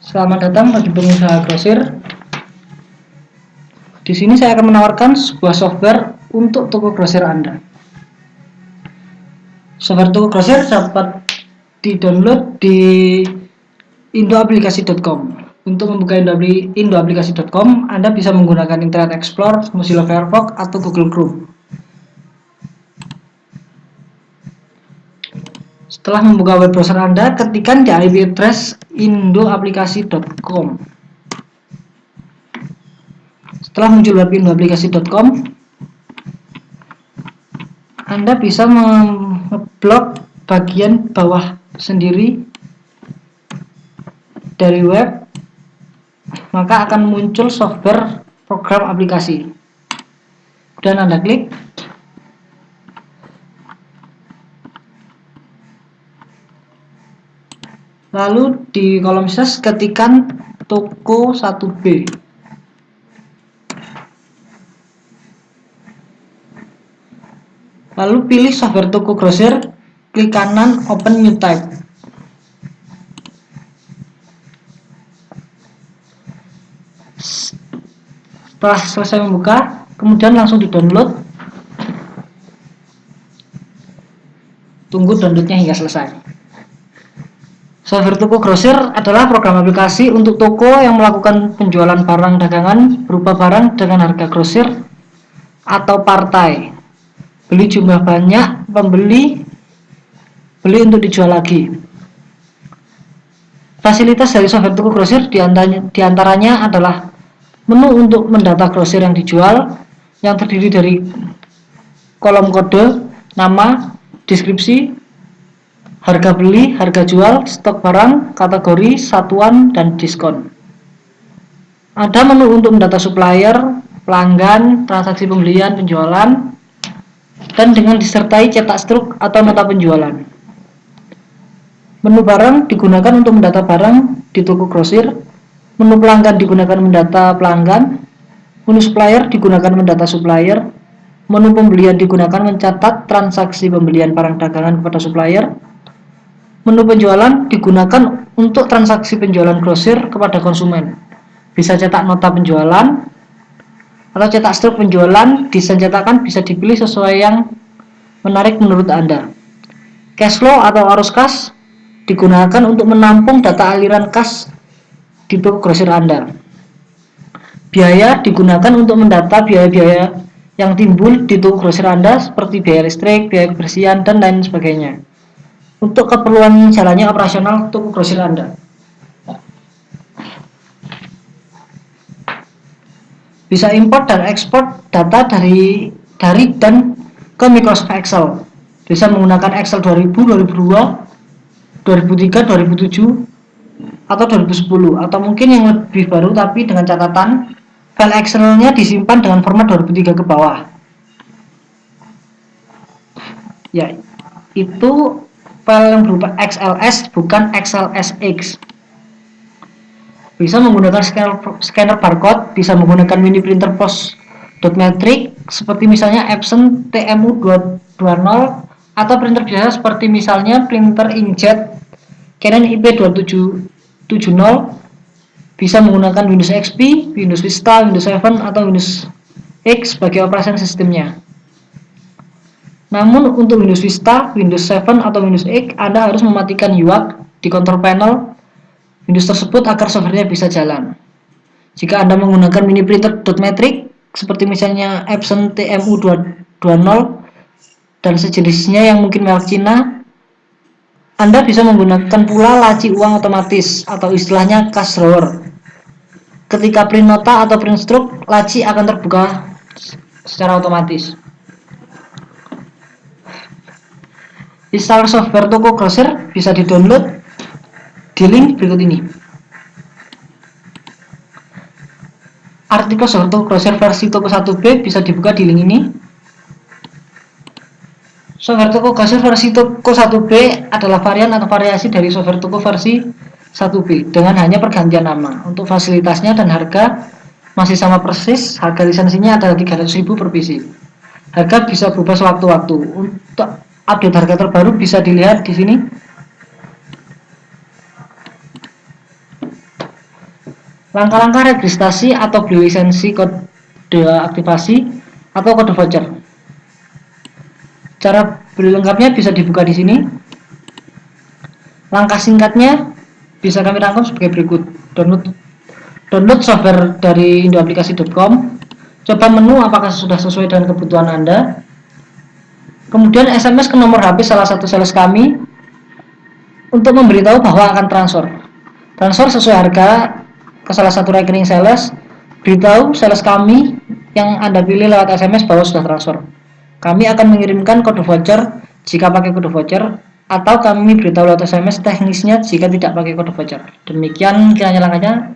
Selamat datang bagi pengusaha grosir. Di sini saya akan menawarkan sebuah software untuk toko grosir Anda. Software toko grosir dapat di-download di indoaplikasi.com. Untuk membuka indoaplikasi.com, Anda bisa menggunakan Internet Explorer, Mozilla Firefox, atau Google Chrome. Setelah membuka web browser Anda, ketikkan di IP address indoaplikasi.com. Setelah muncul web indoaplikasi.com, Anda bisa ngeblok bagian bawah sendiri dari web, maka akan muncul software program aplikasi. Dan Anda klik. Lalu di kolom search ketikkan toko 1B. Lalu pilih software toko grosir, klik kanan Open New Type. Setelah selesai membuka, kemudian langsung di-download. Tunggu downloadnya hingga selesai. Software toko grosir adalah program aplikasi untuk toko yang melakukan penjualan barang dagangan berupa barang dengan harga grosir atau partai. Beli jumlah banyak, pembeli beli untuk dijual lagi. Fasilitas dari software toko grosir diantaranya adalah menu untuk mendata grosir yang dijual, yang terdiri dari kolom kode, nama, deskripsi, harga beli, harga jual, stok barang, kategori, satuan, dan diskon. Ada menu untuk mendata supplier, pelanggan, transaksi pembelian, penjualan, dan dengan disertai cetak struk atau nota penjualan. Menu barang digunakan untuk mendata barang di toko grosir. Menu pelanggan digunakan mendata pelanggan. Menu supplier digunakan mendata supplier. Menu pembelian digunakan mencatat transaksi pembelian barang dagangan kepada supplier. Menu penjualan digunakan untuk transaksi penjualan grosir kepada konsumen. Bisa cetak nota penjualan atau cetak struk penjualan. Desain cetakan bisa dipilih sesuai yang menarik menurut Anda. Cash flow atau arus kas digunakan untuk menampung data aliran kas di toko grosir Anda. Biaya digunakan untuk mendata biaya-biaya yang timbul di toko grosir Anda seperti biaya listrik, biaya kebersihan, dan lain sebagainya, untuk keperluan jalannya operasional toko grosir Anda. Bisa import dan ekspor data dari dan ke Microsoft Excel. Bisa menggunakan Excel 2000, 2002, 2003, 2007, atau 2010, atau mungkin yang lebih baru tapi dengan catatan file Excel-nya disimpan dengan format 2003 ke bawah. Ya, itu file yang berupa XLS, bukan XLSX. Bisa menggunakan scanner barcode, bisa menggunakan mini printer post.metric seperti misalnya Epson TMU220, atau printer biasa seperti misalnya printer inkjet Canon IP2770. Bisa menggunakan Windows XP, Windows Vista, Windows 7, atau Windows X sebagai operasi sistemnya. Namun untuk Windows Vista, Windows 7, atau Windows X, Anda harus mematikan UART di control panel Windows tersebut agar softwarenya bisa jalan. Jika Anda menggunakan mini printer.metric seperti misalnya Epson TMU220 dan sejenisnya yang mungkin merek Cina, Anda bisa menggunakan pula laci uang otomatis atau istilahnya cash drawer. Ketika print nota atau print struk, laci akan terbuka secara otomatis. Installer software toko grosir bisa di-download di link berikut ini. Artikel software toko grosir versi toko 1B bisa dibuka di link ini. Software toko grosir versi toko 1B adalah varian atau variasi dari software toko versi 1B dengan hanya pergantian nama. Untuk fasilitasnya dan harga masih sama persis. Harga lisensinya adalah 300.000 per PC. Harga bisa berubah sewaktu-waktu. Untuk update harga terbaru bisa dilihat di sini. Langkah-langkah registrasi atau beli lisensi kode aktivasi atau kode voucher. Cara beli lengkapnya bisa dibuka di sini. Langkah singkatnya bisa kami rangkum sebagai berikut. Download software dari indoaplikasi.com. Coba menu apakah sudah sesuai dengan kebutuhan Anda. Kemudian SMS ke nomor HP salah satu sales kami untuk memberitahu bahwa akan transfer. Transfer sesuai harga ke salah satu rekening sales. Beritahu sales kami yang Anda pilih lewat SMS bahwa sudah transfer. Kami akan mengirimkan kode voucher jika pakai kode voucher, atau kami beritahu lewat SMS teknisnya jika tidak pakai kode voucher. Demikian kiranya langkahnya.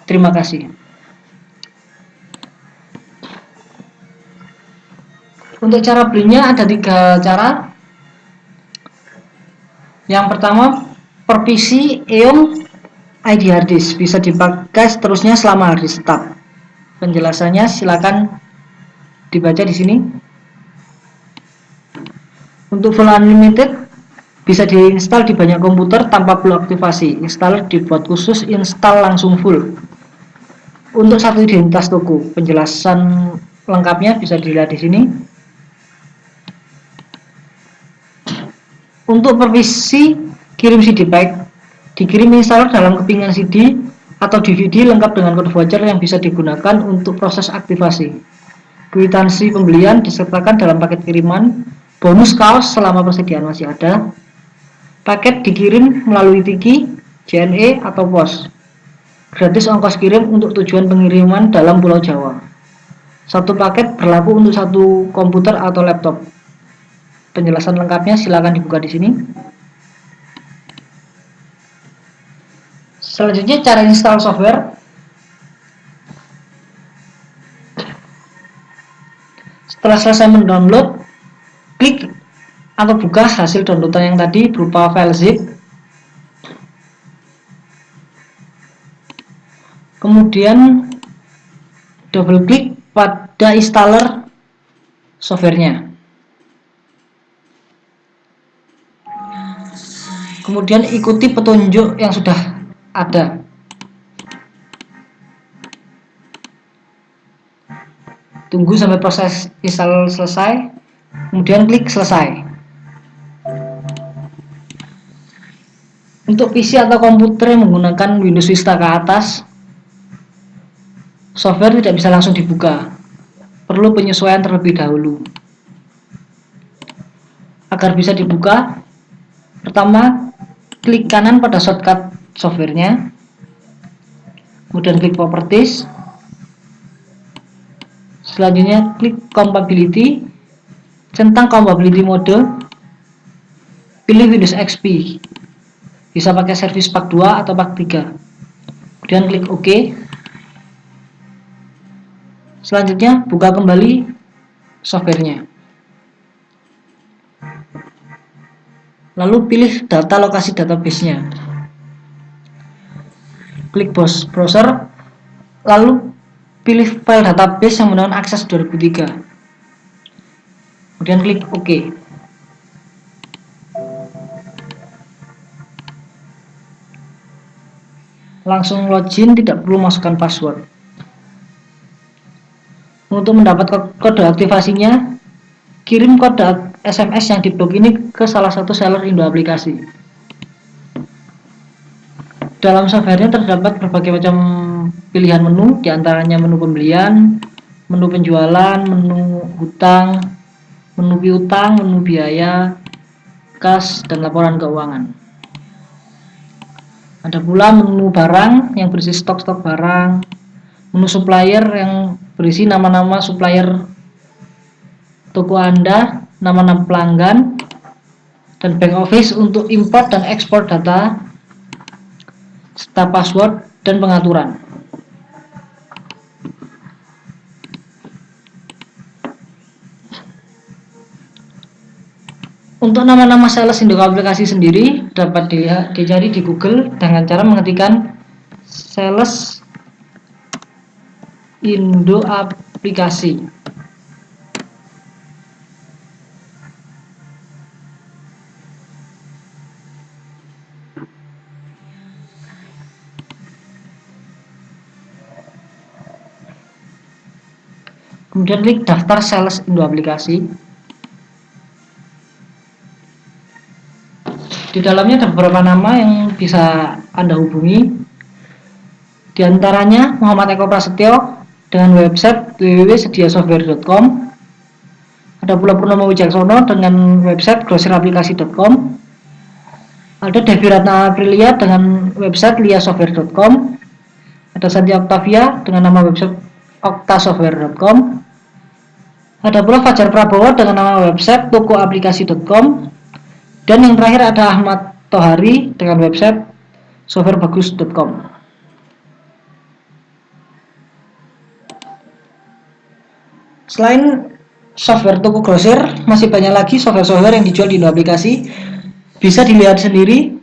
Terima kasih. Untuk cara belinya ada 3 cara. Yang pertama, per PC EOM ID hard disk bisa dipakai seterusnya selama hard disk tetap. Penjelasannya silakan dibaca di sini. Untuk full unlimited bisa diinstal di banyak komputer tanpa perlu aktivasi. Installer dibuat khusus, install langsung full. Untuk satu identitas toko, penjelasan lengkapnya bisa dilihat di sini. Untuk per PC kirim CD pack, dikirim installer dalam kepingan CD atau DVD lengkap dengan kode voucher yang bisa digunakan untuk proses aktivasi. Kwitansi pembelian disertakan dalam paket kiriman. Bonus kaos selama persediaan masih ada. Paket dikirim melalui Tiki, JNE atau pos. Gratis ongkos kirim untuk tujuan pengiriman dalam Pulau Jawa. Satu paket berlaku untuk satu komputer atau laptop. Penjelasan lengkapnya silakan dibuka di sini. Selanjutnya cara install software. Setelah selesai mendownload, klik atau buka hasil downloadan yang tadi berupa file zip. Kemudian double klik pada installer softwarenya. Kemudian ikuti petunjuk yang sudah ada. Tunggu sampai proses install selesai, kemudian klik selesai. Untuk PC atau komputer yang menggunakan Windows Vista ke atas, software tidak bisa langsung dibuka. Perlu penyesuaian terlebih dahulu. Agar bisa dibuka, pertama klik kanan pada shortcut softwarenya, kemudian klik properties, selanjutnya klik compatibility, centang compatibility mode, pilih Windows XP, bisa pakai Service Pack 2 atau Pack 3, kemudian klik OK. Selanjutnya buka kembali softwarenya, lalu pilih data lokasi database-nya, klik browser, lalu pilih file database yang menggunakan akses 2003, kemudian klik OK. Langsung login, tidak perlu masukkan password. Untuk mendapat kode aktivasinya, kirim kode SMS yang diblok ini ke salah satu seller Indo Aplikasi. Dalam softwarenya terdapat berbagai macam pilihan menu, diantaranya menu pembelian, menu penjualan, menu hutang, menu piutang, menu biaya, kas, dan laporan keuangan. Ada pula menu barang yang berisi stok-stok barang, menu supplier yang berisi nama-nama supplier toko Anda, nama-nama pelanggan, dan back office untuk import dan ekspor data, serta password dan pengaturan. Untuk nama-nama sales Indo Aplikasi sendiri dapat dicari di Google dengan cara mengetikkan sales Indo Aplikasi. kemudian klik daftar sales Indo Aplikasi. Di dalamnya ada beberapa nama yang bisa Anda hubungi. Di antaranya Muhammad Eko Prasetyo dengan website www.sediasoftware.com. Ada pula Purnomo Wijaksono dengan website grosiraplikasi.com. Ada Devi Ratna Aprilia dengan website liasoftware.com. Ada Santi Octavia dengan nama website oktasoftware.com. Ada pula Fajar Prabowo dengan nama website tokoaplikasi.com. Dan yang terakhir ada Ahmad Tohari dengan website softwarebagus.com. Selain software toko grosir, masih banyak lagi software-software yang dijual di Indo Aplikasi. Bisa dilihat sendiri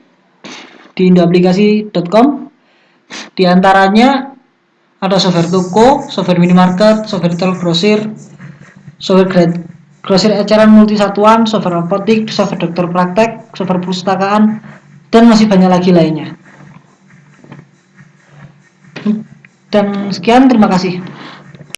di indoaplikasi.com. Di antaranya ada software toko, software minimarket, software retail grosir, software grosir eceran multisatuan, software apotik, software dokter praktek, software perpustakaan, dan masih banyak lagi lainnya. Dan sekian, terima kasih.